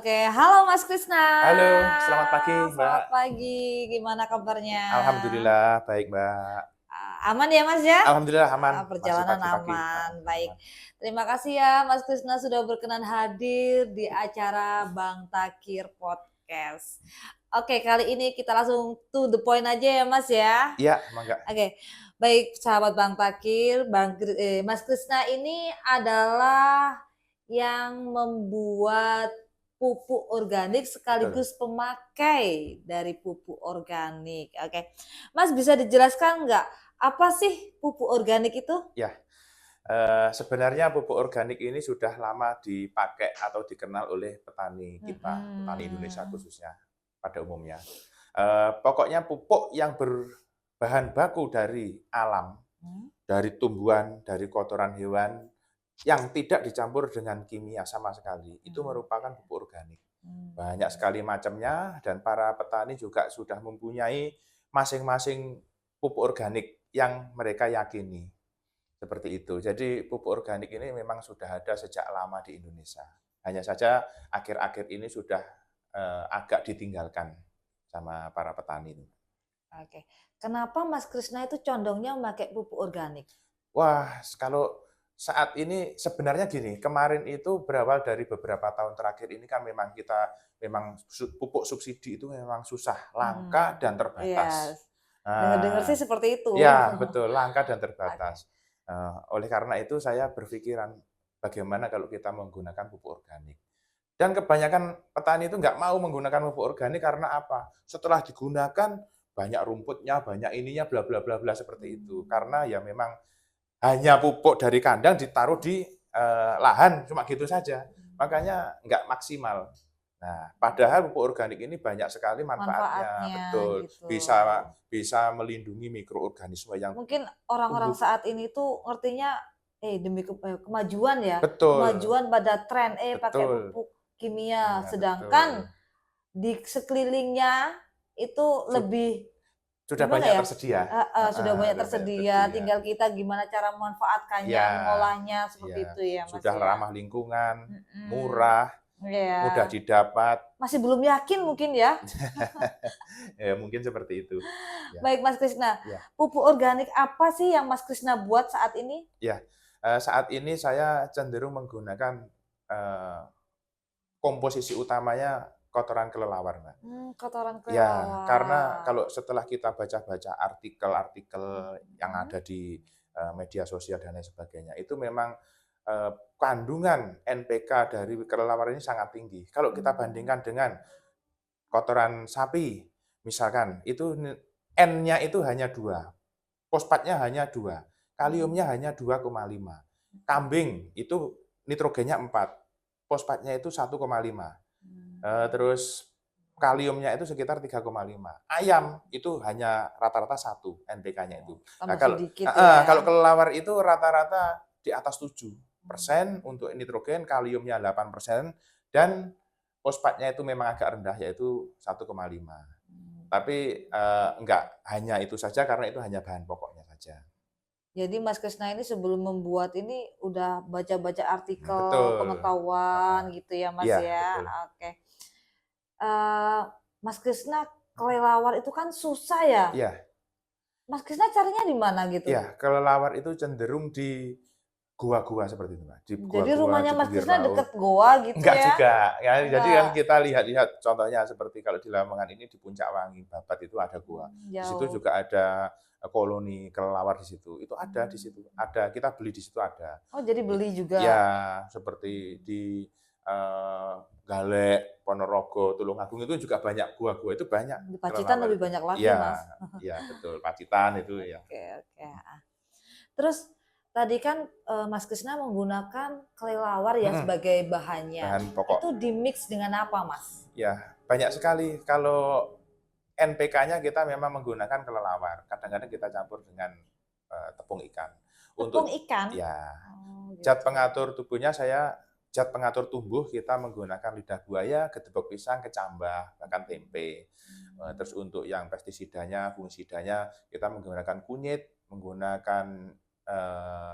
Oke, halo Mas Krisna. Halo, selamat pagi, Mbak. Selamat pagi, gimana kabarnya? Alhamdulillah baik, Mbak. Aman ya Mas ya? Alhamdulillah aman, masih Perjalanan pagi-pagi. aman, baik. Aman. Terima kasih ya Mas Krisna sudah berkenan hadir di acara Bang Takir Podcast. Oke, kali ini kita langsung to the point aja ya Mas ya. Iya, mangga. Oke, baik sahabat Bang Takir, Mas Krisna ini adalah yang membuat pupuk organik Betul. sekaligus pemakai dari pupuk organik. Oke, Mas bisa dijelaskan nggak apa sih pupuk organik itu? Ya, sebenarnya pupuk organik ini sudah lama dipakai atau dikenal oleh petani kita, petani Indonesia Mhm. khususnya pada umumnya. Pokoknya pupuk yang berbahan baku dari alam, Mmm, dari tumbuhan, dari kotoran hewan, yang tidak dicampur dengan kimia sama sekali, itu mhm, merupakan pupuk organik. Banyak mmm. sekali macamnya dan para petani juga sudah mempunyai masing-masing pupuk organik yang mereka yakini, seperti itu. Jadi pupuk organik ini memang sudah ada sejak lama di Indonesia. Hanya saja akhir-akhir ini sudah, agak ditinggalkan sama para petani ini. Oke. Kenapa Mas Krisna itu condongnya memakai pupuk organik? Wah, kalau saat ini sebenarnya gini, kemarin itu berawal dari beberapa tahun terakhir ini kan memang kita memang pupuk subsidi itu memang susah, langka Mhm. dan Iya, terbatas. dengar-dengar Nah, sih seperti itu. ya betul, langka dan Oke. terbatas. Oleh karena itu saya berpikiran, bagaimana kalau kita menggunakan pupuk organik. Dan kebanyakan petani itu nggak mau menggunakan pupuk organik karena apa? Setelah digunakan banyak rumputnya, banyak ininya, bla bla bla bla seperti itu. Karena Mmm. ya memang hanya pupuk dari kandang ditaruh di, lahan, cuma gitu saja. Makanya nggak maksimal. Nah, padahal pupuk organik ini banyak sekali manfaatnya, Manfaatnya betul. gitu. Bisa bisa melindungi mikroorganisme yang Mungkin orang-orang tumbuh, saat ini tuh ngertinya, demi kemajuan ya, betul, kemajuan pada tren, pakai betul, pupuk kimia, iya sedangkan betul. di sekelilingnya itu Sud lebih sudah gimana banyak ya, tersedia, heeh, sudah banyak sudah banyak tersedia, tersedia. tinggal kita gimana cara memanfaatkannya, Iya, mengolahnya, seperti iya. itu ya, Mas, Sudah ya? ramah lingkungan, Mhm, murah, mudah iya. didapat, Masih belum yakin mungkin ya? ya mungkin seperti itu. Ya, Baik Mas Krisna, ya. pupuk organik apa sih yang Mas Krisna buat saat ini? Ya, saat ini saya cenderung menggunakan, eee, komposisi utamanya kotoran kelelawar, Mbak. Kotoran Ya, karena kelelawar. kalau setelah kita baca-baca artikel-artikel yang Mhm, ada di, media sosial dan lain sebagainya, itu memang, kandungan NPK dari kelelawar ini sangat tinggi. Kalau kita mmm, bandingkan dengan kotoran sapi, misalkan, itu N-nya itu hanya 2, fosfatnya hanya 2, kaliumnya mmm, hanya 2,5. mhm, Kambing itu nitrogennya 4, fosfatnya itu 1,5. mmm. Terus kaliumnya itu sekitar 3,5. Ayam itu hanya rata-rata 1 NPK-nya Oh, itu. Nah tambah kalau sedikit heeh, ya? kalau kelelawar itu rata-rata di atas 7% Mmm, untuk nitrogen, kaliumnya 8%, dan fosfatnya itu memang agak rendah yaitu 1,5. Tapi, enggak hanya itu saja karena itu hanya bahan pokoknya saja. jadi Mas Krisna ini sebelum membuat ini udah baca-baca artikel, Betul, pengetahuan heeh. gitu ya, Mas, Iya, ya? betul. Oke. Eee, Mas Krisna kelelawar itu kan susah ya? Iya. Mas Krisna carinya di mana gitu? Iya, kelelawar itu cenderung di gua-gua seperti itu, Mbak, di Jadi gua-gua, rumahnya di Mas pinggir Krisna laut. deket goa gitu Enggak ya? juga, ya jadi kan Enggak? kita lihat-lihat contohnya seperti kalau di Lamongan ini di Puncak Wangi, Babat itu ada gua. Di situ Jauh. juga ada, koloni kelelawar di situ, itu ada di situ, Mmm. ada, kita beli di situ ada. Oh, jadi beli juga? Ya seperti Mmm. di, Galek, Ponorogo, Tulungagung itu juga banyak gua-gua, itu banyak Di Pacitan kelelawar lebih itu. banyak lagi, Iya, Mas. iya betul, Pacitan itu ya. Oke, oke, terus tadi kan, Mas Krisna menggunakan kelelawar ya Mhm, sebagai bahannya. bahan pokok. Itu di-mix dengan apa, Mas? Ya, banyak sekali. Kalau NPK-nya kita memang menggunakan kelelawar, kadang-kadang kita campur dengan, tepung ikan. Tepung Untuk ikan? ya, Oh, zat gitu. pengatur tubuhnya zat pengatur tumbuh kita menggunakan lidah buaya, gedebok pisang, kecambah, bahkan tempe. Terus Mmm, untuk yang pestisidanya, fungisidanya, kita menggunakan kunyit, menggunakan, eee,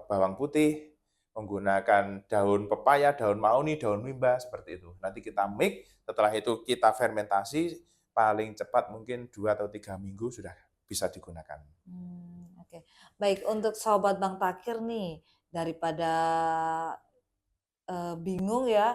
bawang putih, menggunakan daun pepaya, daun mahoni, daun mimba, seperti itu. Nanti kita mix, setelah itu kita fermentasi, paling cepat mungkin 2 atau 3 minggu sudah bisa digunakan. Oke. Baik, untuk sobat Bang Takir nih, daripada, bingung ya,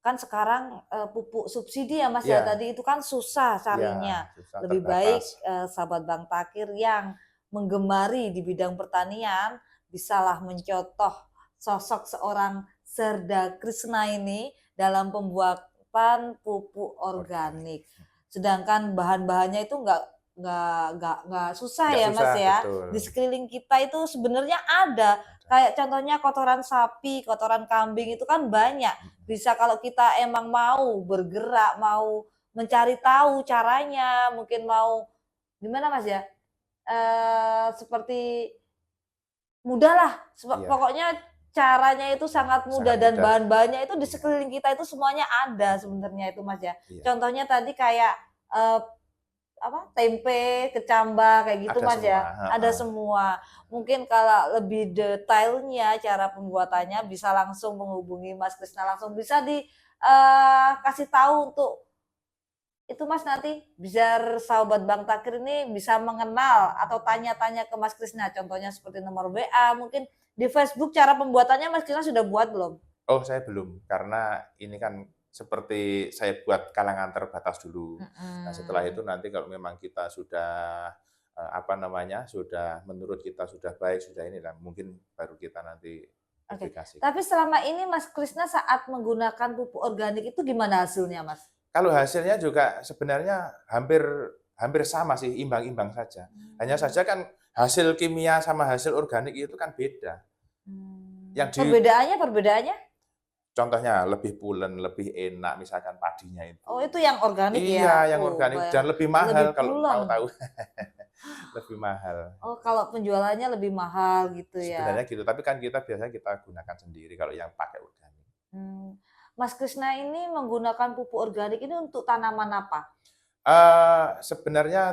kan sekarang, pupuk subsidi ya, Mas, ya, Iya, tadi itu kan susah iya, carinya. susah Lebih baik, terbatas. sahabat Bang Takir yang menggemari di bidang pertanian, bisalah mencontoh sosok seorang Serda Krisna ini dalam pembuatan pupuk Organik. organik. Sedangkan bahan-bahannya itu nggak susah Nggak ya, Mas, susah, ya. betul. Di sekeliling kita itu sebenarnya ada, Ada. kayak contohnya kotoran sapi, kotoran kambing itu kan banyak. Mhm. Bisa kalau kita emang mau bergerak, mau mencari tahu caranya, mungkin mau gimana Mas ya, seperti mudahlah, Iya, pokoknya caranya itu sangat mudah sangat dan mudah. bahan-bahannya itu di Iya, sekeliling kita itu semuanya ada sebenarnya itu Mas ya. iya. Contohnya tadi kayak, eee, tempe, kecambah kayak gitu Ada Mas semua, ya, ada heeh. semua. Mungkin kalau lebih detailnya cara pembuatannya bisa langsung menghubungi Mas Krisna langsung, bisa kasih tahu untuk itu Mas nanti biar sahabat Bang Takir ini bisa mengenal atau tanya-tanya ke Mas Krisna, contohnya seperti nomor WA, mungkin di Facebook cara pembuatannya Mas Krisna sudah buat belum? Oh, saya belum, karena ini kan seperti saya buat kalangan terbatas dulu. Nah, setelah Mhm. itu nanti kalau memang kita sudah, apa namanya, sudah menurut kita sudah baik, sudah ini, nah mungkin baru kita nanti Oke. publikasikan. Tapi selama ini Mas Krisna saat menggunakan pupuk organik itu gimana hasilnya, Mas? Kalau hasilnya juga sebenarnya hampir hampir sama sih, imbang-imbang saja. Hanya Mmm, saja kan hasil kimia sama hasil organik itu kan beda. Yang di perbedaannya? contohnya lebih pulen, lebih enak misalkan padinya Oh itu. itu yang organik ya? Iya, yang Oh organik dan lebih lebih mahal kalau mau pulen. tahu, lebih mahal. Oh kalau penjualannya lebih mahal gitu ya? Sebenarnya gitu, tapi kan kita biasanya kita gunakan sendiri kalau yang pakai organik. Mmm, Mas Krisna ini menggunakan pupuk organik ini untuk tanaman apa? Sebenarnya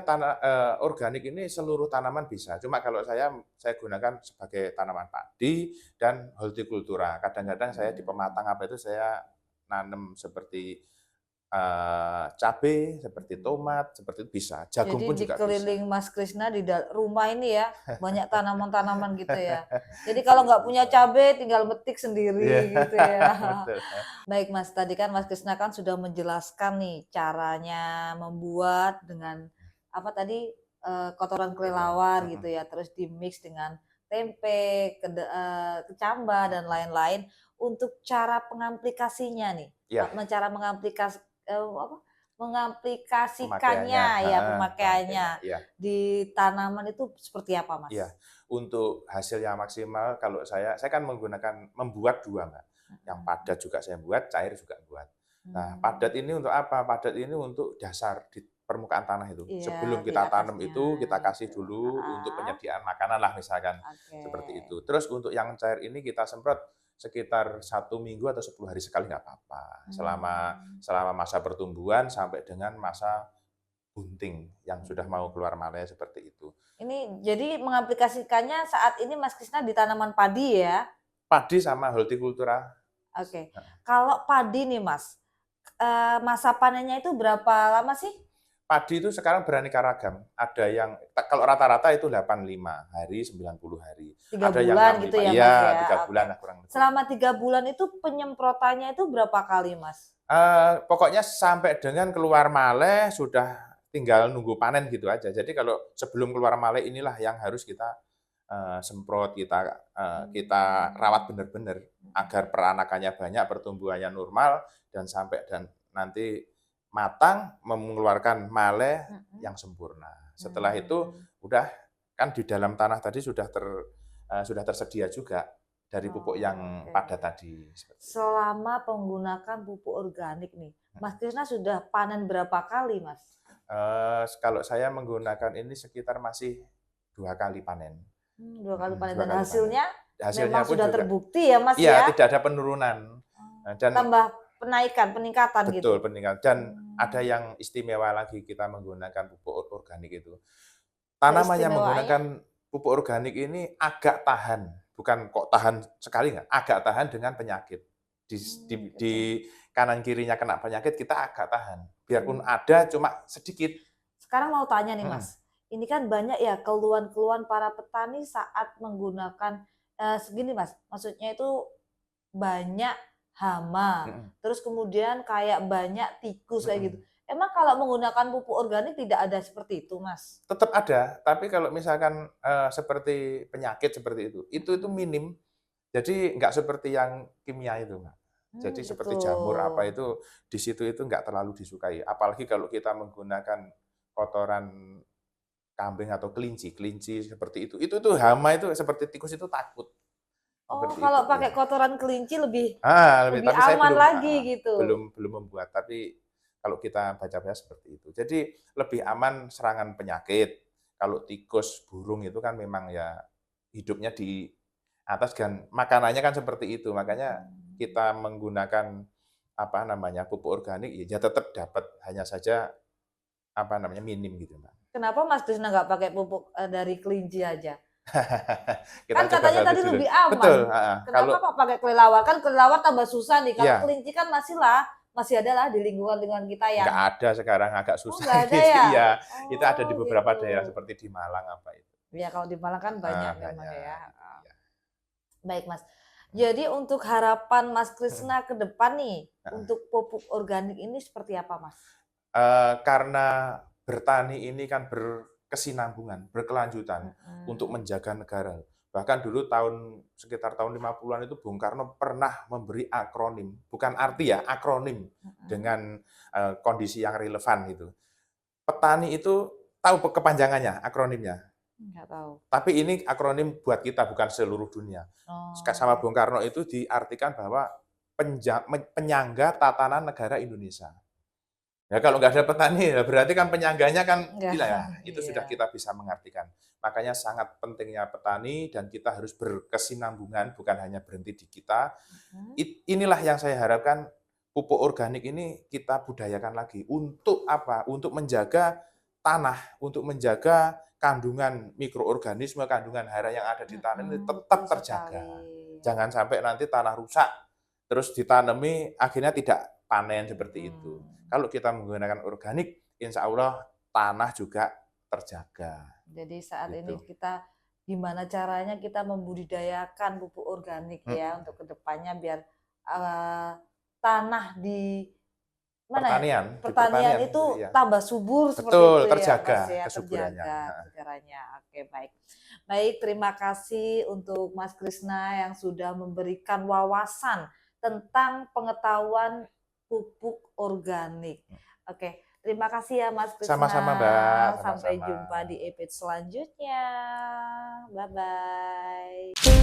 organik ini seluruh tanaman bisa, cuma kalau saya gunakan sebagai tanaman padi dan hortikultura. Kadang-kadang saya di Mmm, pematang apa itu saya nanam seperti, cabe, seperti mhm. tomat, seperti itu bisa, jagung Jadi pun di juga bisa. keliling Mas Krisna di rumah ini ya, banyak tanaman-tanaman gitu ya? Jadi kalau nggak punya Bisa. cabe tinggal metik Iya, sendiri gitu ya? betul. Baik Mas, tadi kan Mas Krisna kan sudah menjelaskan nih caranya membuat dengan apa tadi, kotoran Betul, kelelawar gitu mhm, ya, terus di-mix dengan tempe, kecambah dan lain-lain. Untuk cara pengaplikasinya nih, iya, cara apa, pemakaiannya, mengaplikasikannya ya, heeh, pemakaiannya pemakaiannya, iya. di tanaman itu seperti apa Iya, Mas? untuk hasil yang maksimal kalau saya kan membuat 2 Mbak, yang Mhm, padat juga saya buat, cair juga buat. Nah, padat mmm, ini untuk apa? Padat ini untuk dasar di permukaan tanah itu. iya Sebelum di kita tanam atasnya itu, kita gitu, kasih dulu untuk heeh, penyediaan makanan lah misalkan, oke. seperti itu. Terus untuk yang cair ini kita semprot sekitar 1 minggu atau 10 hari sekali nggak apa-apa, selama Mmm, selama masa pertumbuhan sampai dengan masa bunting yang sudah mau mhm. keluar malaya seperti itu. Ini jadi mengaplikasikannya saat ini Mas Krisna di tanaman padi ya? Padi sama hortikultura. Oke. Kalau padi nih Mas, masa panennya itu berapa lama sih? Padi itu sekarang beraneka ragam. Ada yang kalau rata-rata itu 85 hari, 90 hari. 3 Ada yang bulan gitu 65, ya Mas iya 3 ya? bulan Oke. lah kurang lebih. Selama 3 bulan itu penyemprotannya itu berapa kali Mas? Pokoknya sampai dengan keluar maleh sudah tinggal nunggu panen gitu aja. Jadi kalau sebelum keluar maleh inilah yang harus kita, semprot, kita rawat Mmm, benar-benar mhm agar peranakannya banyak, pertumbuhannya normal, dan nanti matang mengeluarkan maleh mhm. yang sempurna. Setelah itu Mmm, udah kan di dalam tanah tadi sudah tersedia juga dari pupuk oh, yang oke. padat tadi, seperti itu. Selama menggunakan pupuk organik nih, Mas Krisna sudah panen berapa kali Mas? Kalau saya menggunakan ini sekitar masih 2 kali panen, 2 kali panen 2 dan kali panen. hasilnya memang Hasilnya pun sudah juga terbukti ya Mas iya, ya? tidak ada penurunan, dan Tambah peningkatan betul gitu? peningkatan dan ada Mmm, yang istimewa lagi kita menggunakan pupuk organik itu. Tanaman yang keistimewaannya? menggunakan pupuk organik ini agak tahan bukan kok tahan sekali nggak, agak tahan dengan penyakit. Di Gitu. kanan kirinya kena penyakit, kita agak tahan. Biarpun Hmm. ada, cuma sedikit. Sekarang mau tanya nih Mhm. Mas, ini kan banyak ya keluhan-keluhan para petani saat menggunakan segini Mas, maksudnya itu banyak hama, Mhm. terus kemudian kayak banyak tikus kayak gitu. Mhm. Emang kalau menggunakan pupuk organik tidak ada seperti itu Mas? Tetap ada, tapi kalau misalkan, seperti penyakit seperti itu Mhm. minim. Jadi nggak seperti yang kimia itu, Mbak. Jadi Gitu. seperti jamur apa itu, di situ itu nggak terlalu disukai. Apalagi kalau kita menggunakan kotoran kambing atau kelinci, kelinci seperti itu tuh hama itu seperti tikus itu takut, Oh, seperti itu, kalau pakai iya. kotoran kelinci lebih lebih Tapi saya aman lagi gitu. belum membuat, tapi kalau kita baca-baca seperti itu. Jadi lebih aman serangan penyakit. Kalau tikus, burung itu kan memang ya hidupnya di atas dan makanannya kan seperti itu. Makanya Mhm. kita menggunakan apa namanya, pupuk organik ya tetap dapat, hanya saja apa namanya, minim gitu, Mbak. Kenapa Mas Krisna nggak pakai pupuk dari kelinci aja? Kita Kan coba katanya ganti tadi dulu. lebih aman. Betul, heeh. Kenapa Kalau kok pakai kelelawar? Kan kelelawar tambah susah nih. Kalau iya, kelinci kan masih ada lah di lingkungan kita nggak yang ada sekarang, agak oh susah nggak ada gitu, ya? iya. Itu ada di Oh beberapa gitu. daerah seperti di Malang apa itu. Ya kalau di Malang kan banyak memang ya. Banyak, itu dia. Baik Mas. Mhm, Jadi untuk harapan Mas mhm, Krisna ke depan nih heeh. untuk pupuk organik ini seperti apa Mas? Karena bertani ini kan berkesinambungan, berkelanjutan untuk Mhm, menjaga negara. Bahkan dulu sekitar tahun 50-an itu Bung Karno pernah memberi akronim, bukan arti ya, akronim mhm. dengan, kondisi yang relevan itu. Petani itu tahu kepanjangannya, akronimnya. Nggak tahu. Tapi ini akronim buat kita, bukan seluruh dunia. Sama Oh. Bung Karno itu diartikan bahwa penyangga tatanan negara Indonesia. Ya kalau nggak ada petani, ya berarti kan penyangganya kan Enggak, gila ya, itu iya. sudah kita bisa mengartikan. Makanya sangat pentingnya petani dan kita harus berkesinambungan, bukan hanya berhenti di kita. Mhm. Inilah yang saya harapkan pupuk organik ini kita budayakan lagi. Untuk apa? Untuk menjaga tanah, untuk menjaga kandungan mikroorganisme, kandungan hara yang ada di tanah ini Betul tetap sekali. terjaga. Jangan sampai nanti tanah rusak, terus ditanami akhirnya tidak panen seperti itu. Mhm. Kalau kita menggunakan organik, insya Allah tanah juga terjaga. Jadi saat ini Gitu. kita gimana caranya kita membudidayakan pupuk organik ya Mhm. untuk kedepannya biar eh, tanah di mana ya Pertanian, di pertanian pertanian, itu iya. tambah subur seperti Betul, itu ya Mas terjaga ya kesuburannya. terjaga kejarannya. Oke baik. Baik terima kasih untuk Mas Krisna yang sudah memberikan wawasan tentang pengetahuan pupuk organik. Oke, terima kasih ya Mas Krisna. Sama-sama, Mbak, Sampai sama-sama. jumpa di episode selanjutnya. Bye bye.